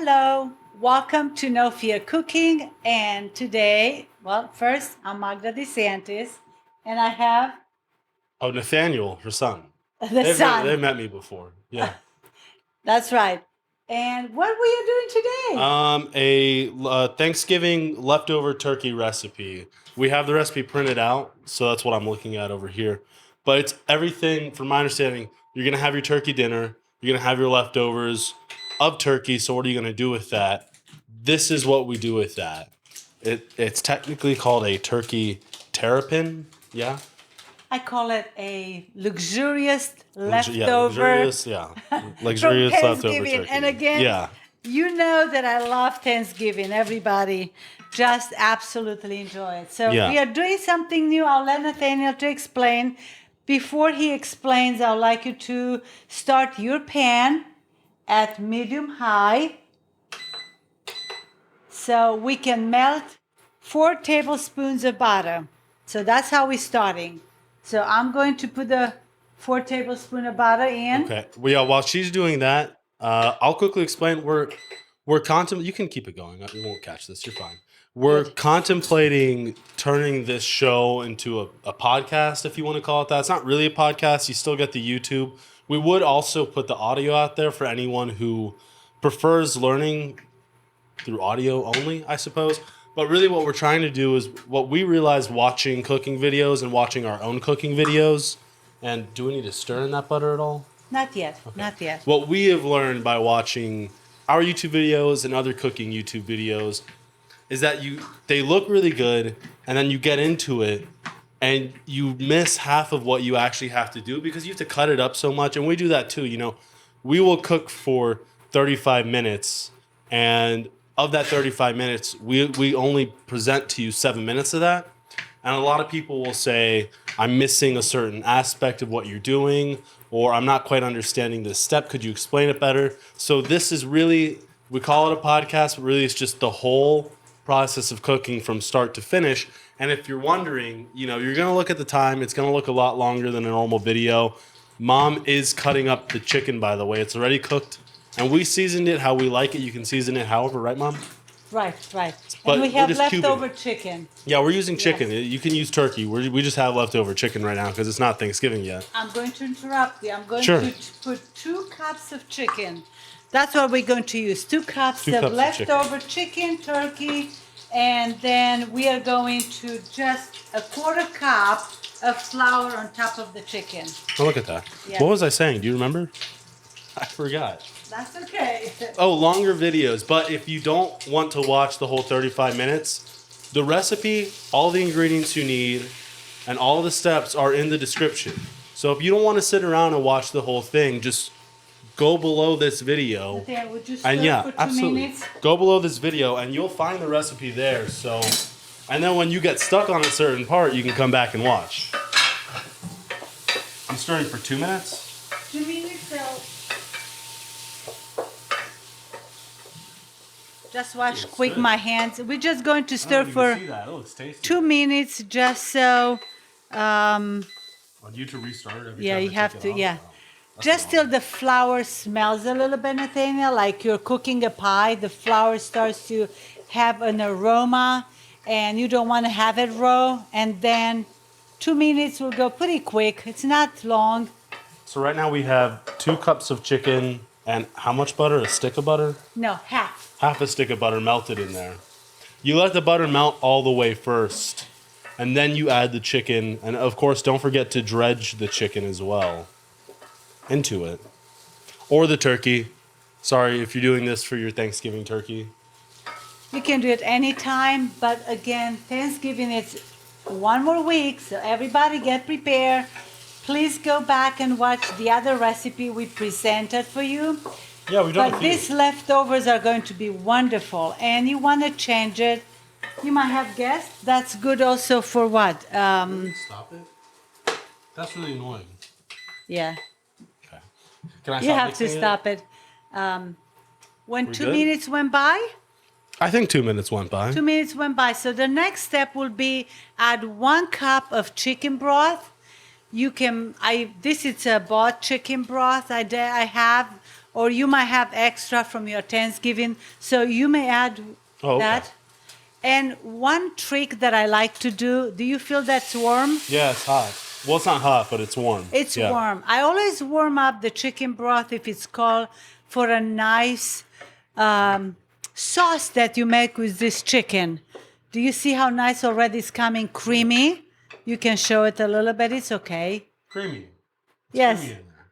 Hello, welcome to No Fear Cooking. And today, first, I'm Magda DeSantis, and I have Oh, Nathaniel, her son. the They son. met me before. Yeah. That's right. And what were you doing today? A Thanksgiving leftover turkey recipe. We have the recipe printed out, so that's what I'm looking at over here. But it's everything, from my understanding, you're gonna have your turkey dinner, you're gonna have your leftovers of turkey. So what are you gonna do with that? This is what we do with that. It's technically called a turkey terrapin. Yeah. I call it a luxurious Yeah, leftover luxurious. Yeah, from luxurious leftover Thanksgiving. turkey. And again, Yeah. you know that I love Thanksgiving. Everybody just absolutely enjoy it. So Yeah. we are doing something new. I'll let Nathaniel to explain. Before he explains, I'd like you to start your pan at medium high so we can melt 4 tablespoons of butter. So that's how we're starting. So I'm going to put the 4 tablespoons of butter in. Okay. Well, yeah. While she's doing that, I'll quickly explain. We're contemplating. You can keep it going. You won't catch this. You're fine. We're Good. contemplating turning this show into a podcast, if you want to call it that. It's not really a podcast. You still get the YouTube. We would also put the audio out there for anyone who prefers learning through audio only, I suppose. But really, what we're trying to do is what we realized watching cooking videos and watching our own cooking videos. And do we need to stir in that butter at all? Not yet. Not yet. What we have learned by watching our YouTube videos and other cooking YouTube videos is that they look really good, and then you get into it and you miss half of what you actually have to do because you have to cut it up so much. And we do that too. We will cook for 35 minutes, and of that 35 minutes, we only present to you 7 minutes of that. And a lot of people will say, I'm missing a certain aspect of what you're doing, or I'm not quite understanding this step. Could you explain it better? So this is really, we call it a podcast, but really it's just the whole process of cooking from start to finish. And if you're wondering, you're going to look at the time. It's going to look a lot longer than a normal video. Mom is cutting up the chicken, by the way. It's already cooked. And we seasoned it how we like it. You can season it however, right, Mom? Right. But And we we're have just cubing leftover it. chicken. Yeah, we're using chicken. Yes. You can use turkey. We just have leftover chicken right now because it's not Thanksgiving yet. I'm going to interrupt you. I'm going Sure. to put 2 cups of chicken. That's what we're going to use. 2 cups 2 of cups of leftover chicken, turkey, and then we are going to just a 1/4 cup of flour on top of the chicken. Oh, look at that. Yeah. What was I saying? Do you remember? I forgot. That's okay. Oh, longer videos. But if you don't want to watch the whole 35 minutes, the recipe, all the ingredients you need, and all the steps are in the description. So if you don't want to sit around and watch the whole thing, just go below this video. There, would you And stir yeah, for 2 absolutely. minutes? Go below this video and you'll find the recipe there. So, and then when you get stuck on a certain part, you can come back and watch. I'm stirring for 2 minutes. 2 minutes, so just wash It's quick good. my hands. We're just going to I stir don't even for see that. It looks tasty. 2 minutes just so Want you to restart it every yeah, time you I have take to, it off? yeah. Oh, that's Just annoying. till the flour smells a little bit, Nathaniel, like you're cooking a pie, the flour starts to have an aroma and you don't want to have it raw. And then 2 minutes will go pretty quick. It's not long. So right now we have 2 cups of chicken and how much butter? A stick of butter? No, half. Half a stick of butter melted in there. You let the butter melt all the way first, and then you add the chicken. And of course, don't forget to dredge the chicken as well into it. Or the turkey. Sorry if you're doing this for your Thanksgiving turkey. You can do it anytime, but again, Thanksgiving is 1 more week, so everybody get prepared. Please go back and watch the other recipe we presented for you. Yeah, we've done a But few. these leftovers are going to be wonderful, and you want to change it. You might have guessed that's good also for what? Stop it. That's really annoying. Yeah, Okay. Can I you have to mixing it? stop it. When We're 2 good? minutes went by, I think 2 minutes went by. 2 minutes went by. So the next step will be add 1 cup of chicken broth. You can, this is a bought chicken broth I have or you might have extra from your Thanksgiving, so you may add Oh, okay. that. And one trick that I like to do you feel that's warm? Yeah, it's hot. Well, it's not hot, but it's warm. It's Yeah. warm. I always warm up the chicken broth if it's called for a nice sauce that you make with this chicken. Do you see how nice already it's coming creamy? You can show it a little bit. It's okay. Creamy. Yes. Creamy in there.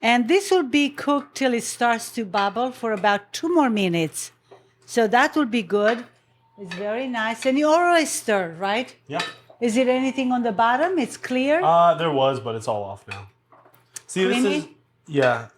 And this will be cooked till it starts to bubble for about 2 more minutes. So that will be good. It's very nice. And you always stir, right? Yeah. Is it anything on the bottom? It's clear? There was, but it's all off now. See, Creamy?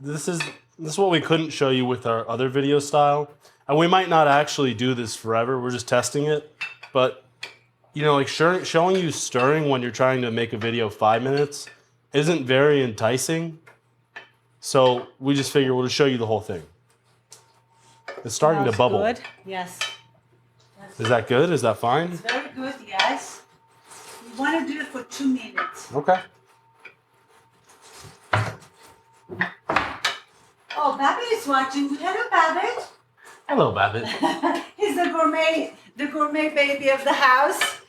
this is what we couldn't show you with our other video style. And we might not actually do this forever. We're just testing it. But, you know, like showing you stirring when you're trying to make a video 5 minutes isn't very enticing. So we just figure we'll just show you the whole thing. It's starting to Smells bubble. Good. Yes. Is that good? Is that fine? It's very good, yes. You want to do it for 2 minutes. Okay. Oh, Babbitt is watching. Hello, Babbitt. Hello, Babbitt. He's the gourmet baby of the house.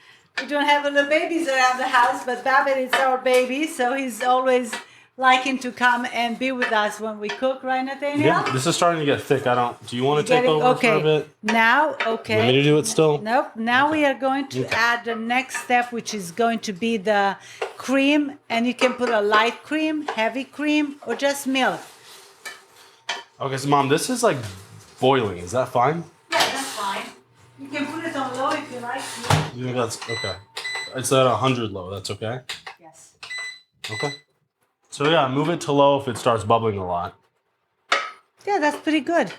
We don't have other babies around the house, but Babbitt is our baby, so he's always liking to come and be with us when we cook, right, Nathaniel? Yeah, this is starting to get thick. Do you want to take Getting- over for a bit? Now, okay. Want me to do it still? Nope. Now we are going to add the next step, which is going to be the cream. And you can put a light cream, heavy cream, or just milk. Okay, so Mom, this is like boiling. Is that fine? Yeah, that's fine. You can put it on low if you like to. You think that's okay? It's at 100 low. That's okay? Yes. Okay. So yeah, move it to low if it starts bubbling a lot. Yeah, that's pretty good.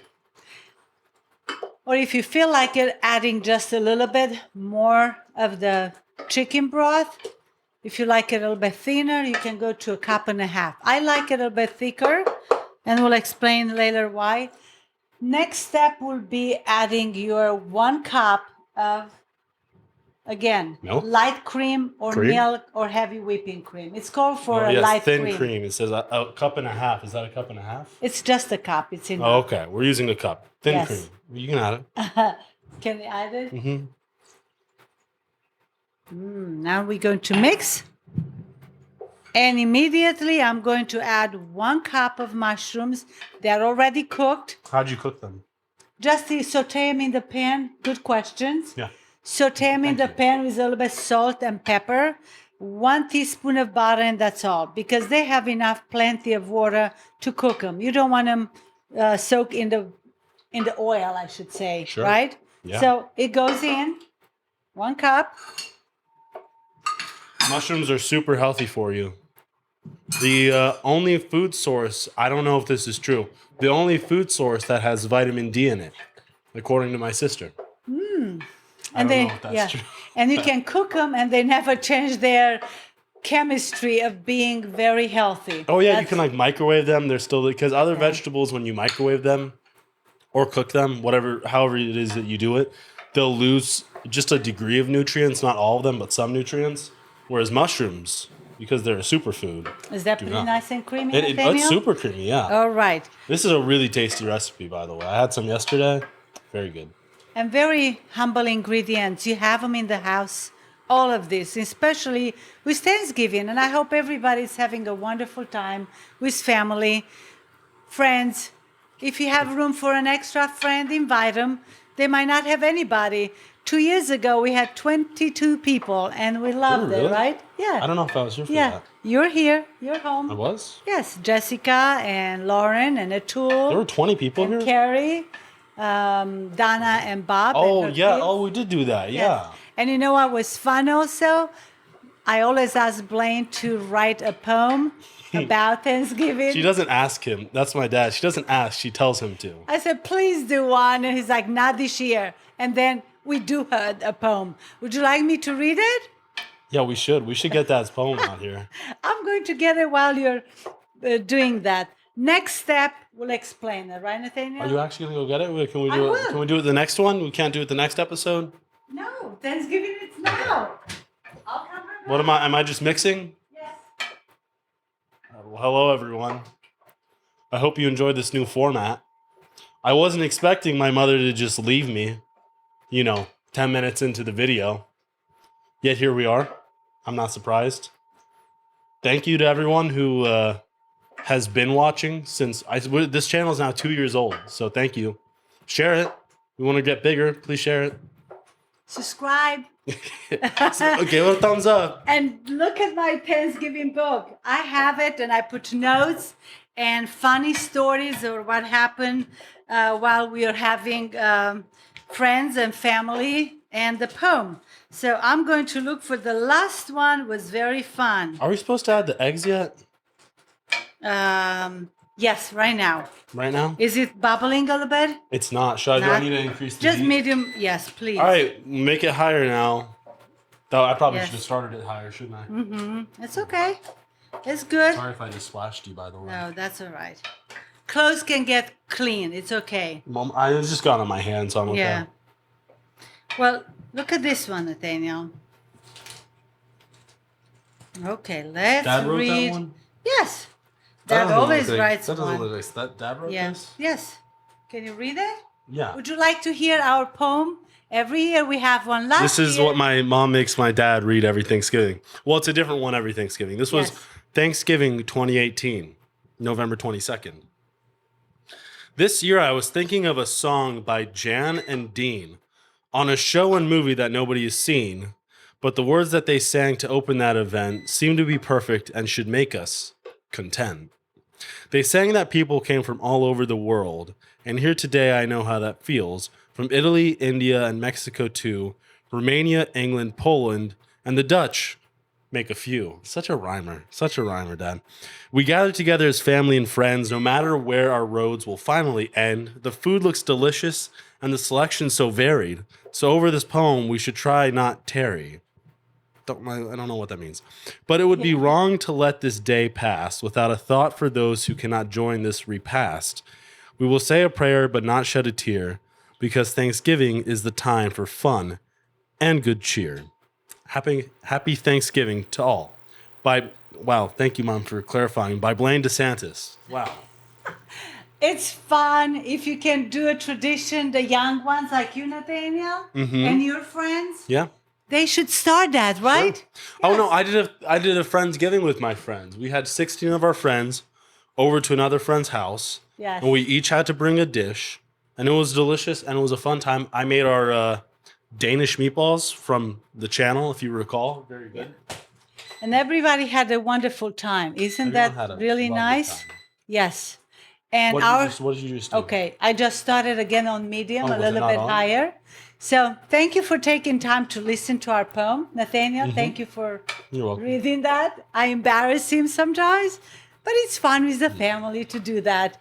Or if you feel like it, adding just a little bit more of the chicken broth. If you like it a little bit thinner, you can go to 1.5 cups. I like it a little bit thicker, and we'll explain later why. Next step will be adding your 1 cup of, again, Milk? light cream or Cream? milk or heavy whipping cream. It's called for Oh, a yes, light thin cream. It says a cup and a half. Is that a cup and a half? It's just a cup. It's in. Oh, okay. We're using a cup. Thin Yes. cream. You can add it. Can you add it? Mm-hmm. Now we're going to mix. And immediately I'm going to add 1 cup of mushrooms. They're already cooked. How'd you cook them? Just to saute them in the pan. Good questions. Yeah. Saute them in the pan with a little bit of salt and pepper. 1 teaspoon of butter, and that's all. Because they have plenty of water to cook them. You don't want them soak in the oil, I should say. Sure. Right? Yeah. So it goes in. 1 cup. Mushrooms are super healthy for you. The only food source, I don't know if this is true, the only food source that has vitamin D in it, according to my sister. I don't know if that's true. And you can cook them, and they never change their chemistry of being very healthy. Oh yeah, you That's- can like microwave them. They're still because other vegetables when you microwave them or cook them, however it is that you do it, they'll lose just a degree of nutrients, not all of them, but some nutrients. Whereas mushrooms, because they're a superfood, Is that pretty not. nice and creamy, it's Nathaniel? super creamy. Yeah, All right. this is a really tasty recipe, by the way. I had some yesterday. Very good. And very humble ingredients. You have them in the house. All of this, especially with Thanksgiving. And I hope everybody's having a wonderful time with family, friends. If you have room for an extra friend, invite them. They might not have anybody. 2 years ago, we had 22 people, and we loved really? it, right? Yeah. I don't know if I was here for Yeah. that. You're here. You're home. I was? Yes. Jessica and Lauren and Atul. There were 20 people and here? Carrie, Donna and Bob. Oh, and her yeah. kids. Oh, we did do that. Yes. Yeah. And you know what was fun also? I always ask Blaine to write a poem about Thanksgiving. She doesn't ask him. That's my dad. She doesn't ask. She tells him to. I said, please do one. And he's like, not this year. And then we do a poem. Would you like me to read it? Yeah, we should. We should get Dad's poem out here. I'm going to get it while you're doing that. Next step, we'll explain it, right, Nathaniel? Are you actually gonna go get it? Can we I do it? will. Can we do it the next one? We can't do it the next episode. No, Thanksgiving it's now. I'll come right What am I? Am I just mixing? Yes. Well, hello everyone. I hope you enjoyed this new format. I wasn't expecting my mother to just leave me, 10 minutes into the video. Yet here we are. I'm not surprised. Thank you to everyone who has been watching since this channel is now 2 years old. So thank you. Share it. We want to get bigger. Please share it. Subscribe. Okay, well, thumbs up. And look at my Thanksgiving book. I have it, and I put notes and funny stories or what happened while we are having friends and family and the poem. So I'm going to look for the last one. Was very fun. Are we supposed to add the eggs yet? Yes, right now. Right now? Is it bubbling a little bit? It's not. Do I need to increase the Just heat? medium. Yes, please. All right, make it higher now. Though I probably Yes. should have started it higher, shouldn't I? Mm-hmm. It's okay. It's good. Sorry if I just splashed you, by the way. No, that's all right. Clothes can get clean. It's okay. Mom, I just got on my hand, so I'm okay. Yeah. Well, look at this one, Nathaniel. Okay, let's Dad wrote read. that one? Yes. That Dad doesn't always look like- writes That doesn't one. look like that. Dad wrote Yeah. this? Yes. Can you read it? Yeah. Would you like to hear our poem? Every year we have one. Last This is year, what my mom makes my dad read every Thanksgiving. Well, it's a different one every Thanksgiving. This was Yes. Thanksgiving 2018, November 22nd. This year I was thinking of a song by Jan and Dean on a show and movie that nobody has seen, but the words that they sang to open that event seem to be perfect and should make us content. They sang that people came from all over the world, and here today I know how that feels. From Italy, India, and Mexico too, Romania, England, Poland, and the Dutch make a few. Such a rhymer, Dad. We gather together as family and friends, no matter where our roads will finally end. The food looks delicious, and the selection so varied. So over this poem, we should try not tarry. I don't know what that means. But it would be wrong to let this day pass without a thought for those who cannot join this repast. We will say a prayer but not shed a tear, because Thanksgiving is the time for fun and good cheer. Happy Thanksgiving to all. Thank you, Mom, for clarifying. By Blaine DeSantis. Wow. it's fun if you can do a tradition. The young ones like you, Nathaniel, and your friends. Yeah. They should start that, right? Sure. Oh no, I did a Friendsgiving with my friends. We had 16 of our friends over to another friend's house. Yes. And we each had to bring a dish, and it was delicious and it was a fun time. I made our Danish meatballs from the channel, if you recall. Very good. And everybody had a wonderful time. Isn't Everyone had a that really lovely nice? time. Yes. And What did you just do? okay, I just started again on medium, Oh, a was it little not bit on? higher. So thank you for taking time to listen to our poem, Nathaniel. Thank you for You're welcome. reading that. I embarrass him sometimes, but it's fun with the family to do that.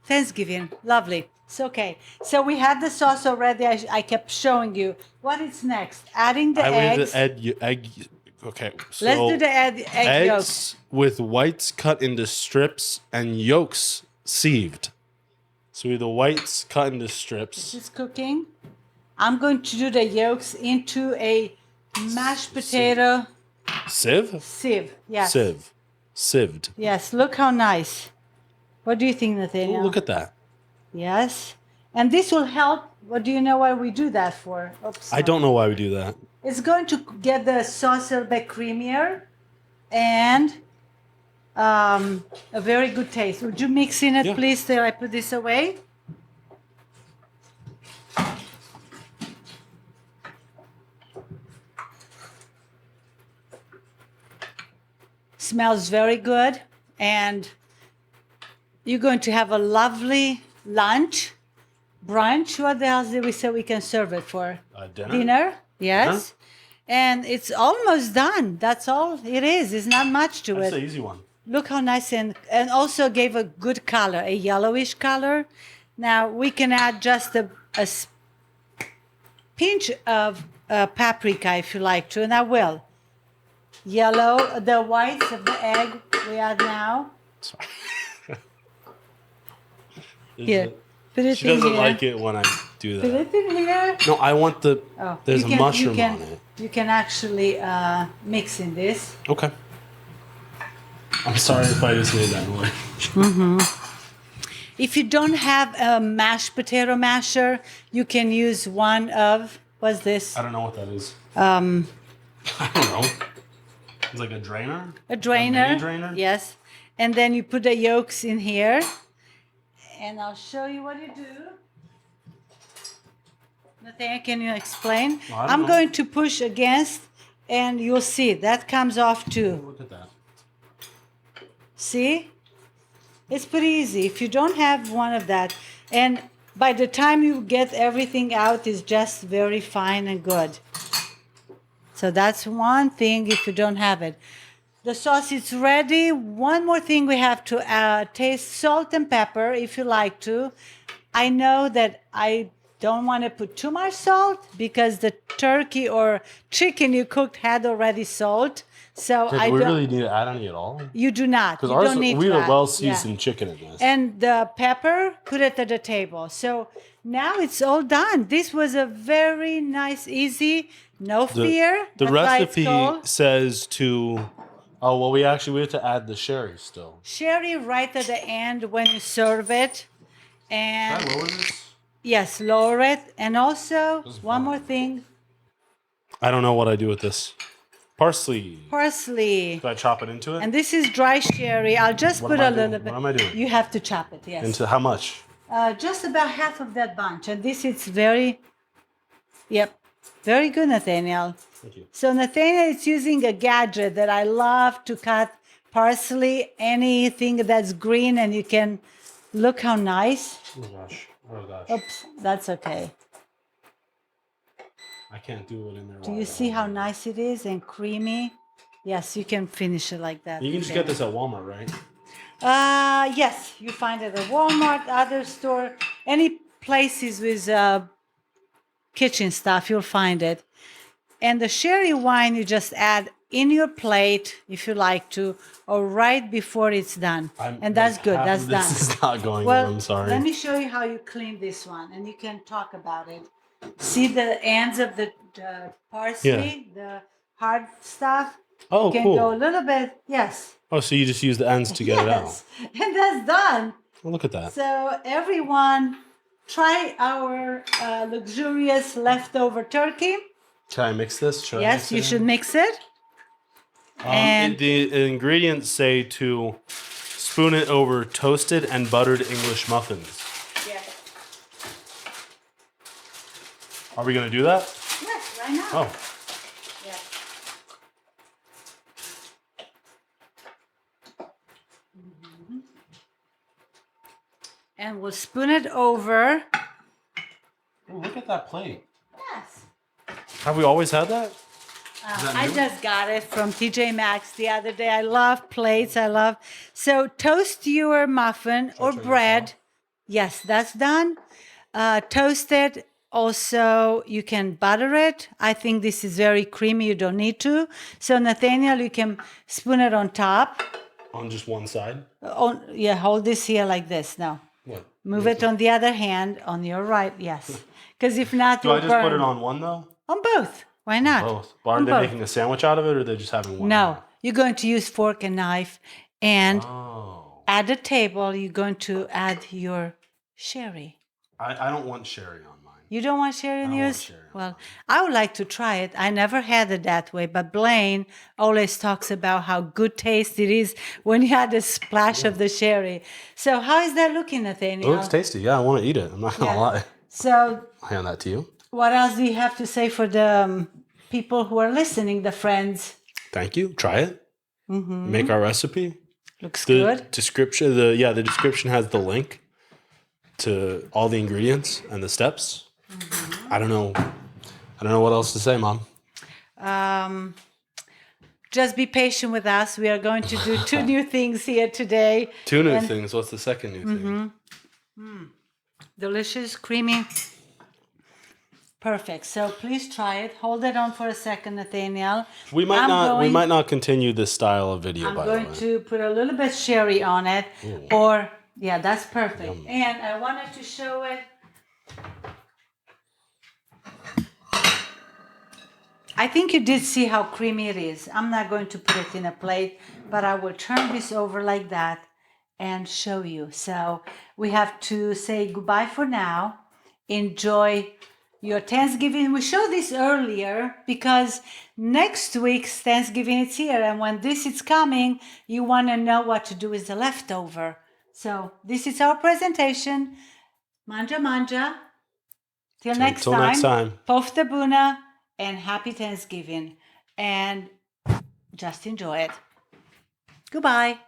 Thanksgiving, lovely. It's okay. So we had the sauce already. I kept showing you. What is next? Adding the I eggs. made the egg. Okay, so Let's do the egg yolks. eggs with whites cut into strips and yolks sieved. So we have the whites cut into strips. This is cooking. I'm going to do the yolks into a mashed potato Sieve? sieve. Yes. Sieved. Yes. Look how nice. What do you think, Ooh, Nathaniel? look at that. Yes. And this will help. What do you know why we do that for? Oops. I don't know why we do that. It's going to get the sauce a little bit creamier and a very good taste. Would you mix in it, Yeah. please, till I put this away? Smells very good, and you're going to have a lovely lunch, brunch. What else did we say we can serve it for? Dinner? Yes. And it's almost done. That's all it is. It's not much to That's it. the easy one. Look how nice and also gave a good color, a yellowish color. Now we can add just a pinch of paprika if you like to, and I will. Yellow, the whites of the egg we add now. Sorry. Here, put it She in doesn't here. like it when I do Put that. it in here. No, I want the. Oh, There's you a can- mushroom you can, on it. You can actually mix in this. Okay. I'm sorry if I just made that noise. If you don't have a mashed potato masher, you can use one of, what's this? I don't know what that is. I don't know. It's like a drainer? A drainer. A mini drainer? Yes. And then you put the yolks in here. And I'll show you what you do. Nathaniel, can you explain? Well, I don't I'm know. going to push against, and you'll see that comes off too. Look at that. See? It's pretty easy. If you don't have one of that, and by the time you get everything out, it's just very fine and good. So that's one thing if you don't have it. The sauce is ready. One more thing we have to taste salt and pepper if you like to. I know that I don't want to put too much salt because the turkey or chicken you cooked had already salt. So Do I we don't. really need to add any at all? You do not. Because You ours, don't need we to have a add. well-seasoned Yeah. chicken in this. And the pepper, put it at the table. So now it's all done. This was a very nice, easy, no fear. The That's why it's recipe called says to... Oh, well, we have to add the sherry still. sherry right at the end when you serve it. Can I And lower this? yes, lower it. And also, This is one fine. more thing, I don't know what I do with this. Parsley. parsley. Do I chop it into it? And this is dry sherry. I'll just What put am a I doing? little bit. What am I doing? You have to chop it, yes. Into how much? Just about half of that bunch. And this is very, yep, very good, Nathaniel. Thank you. So Nathaniel is using a gadget that I love to cut parsley, anything that's green, and you can look how nice. Oh, gosh. Oh, gosh. Oops, that's okay. I can't do it in there. Do you see how nice it is and creamy? Yes, you can finish it like that. You can just get this at Walmart, right? Yes, you find it at Walmart, other store, any places with kitchen stuff, you'll find it. And the sherry wine you just add in your plate if you like to, or right before it's done. And that's good. Half That's of done. This is not going Well, in. I'm sorry. let me show you how you clean this one, and you can talk about it. See the ends of the parsley, the hard stuff. Oh, You can cool. go a little bit, yes. Oh, so you just use the ends to get it out. Yes, and that's done. Well, look at that. So everyone, try our luxurious leftover turkey. Can I mix this? Should I Yes, mix you it should in? mix it. And The ingredients say to spoon it over toasted and buttered English muffins. yes, Are we going to do that? yes, right now. Oh, Yes. And we'll spoon it over. oh, look at that plate. Yes. Have we always had that? that I new? just got it from TJ Maxx the other day. I love plates. I love. So toast your muffin or turn this bread. off? Yes, that's done. Toast it. Also, you can butter it. I think this is very creamy. You don't need to. So Nathaniel, you can spoon it on top. On just one side? Yeah, hold this here like this. Now What? move it on the other hand on your right. Yes, because if not, Do I you'll just put burn. it on one, though? On both. Why not? Both. But are On they both. making a sandwich out of it, or they're just having one? No, you're going to use fork and knife, and Oh. at the table, you're going to add your sherry. I don't want sherry on mine. You don't want sherry in don't want yours? sherry on Well, I would like to try it. I never had it that way, but Blaine always talks about how good taste it is when you add a splash of the sherry. So how is that looking, It Nathaniel? looks tasty. Yeah, I want to eat it. I'm not going to Yeah. lie. So I'll hand that to you. what else do you have to say for the people who are listening, the friends? Thank you. Try it. Make our recipe. Looks The good. description, the description has the link to all the ingredients and the steps. I don't know what else to say, Mom. Just be patient with us. We are going to do 2 new things here today. Two new And- things. What's the second new thing? Delicious, creamy. Perfect. So please try it. Hold it on for a second, Nathaniel. We might I'm not. Not continue this style of video. I'm by going the way. to put a little bit sherry on it, or yeah, that's perfect. And I wanted to show it. I I think you did see how creamy it is. I'm not going to put it in a plate, but I will turn this over like that and show you. So we have to say goodbye for now. Enjoy your Thanksgiving. We showed this earlier because next week's Thanksgiving is here, and when this is coming, you want to know what to do with the leftover. So this is our presentation. Manja manja. Till next Till next time. Pofta Buna and happy Thanksgiving. And just enjoy it. Goodbye.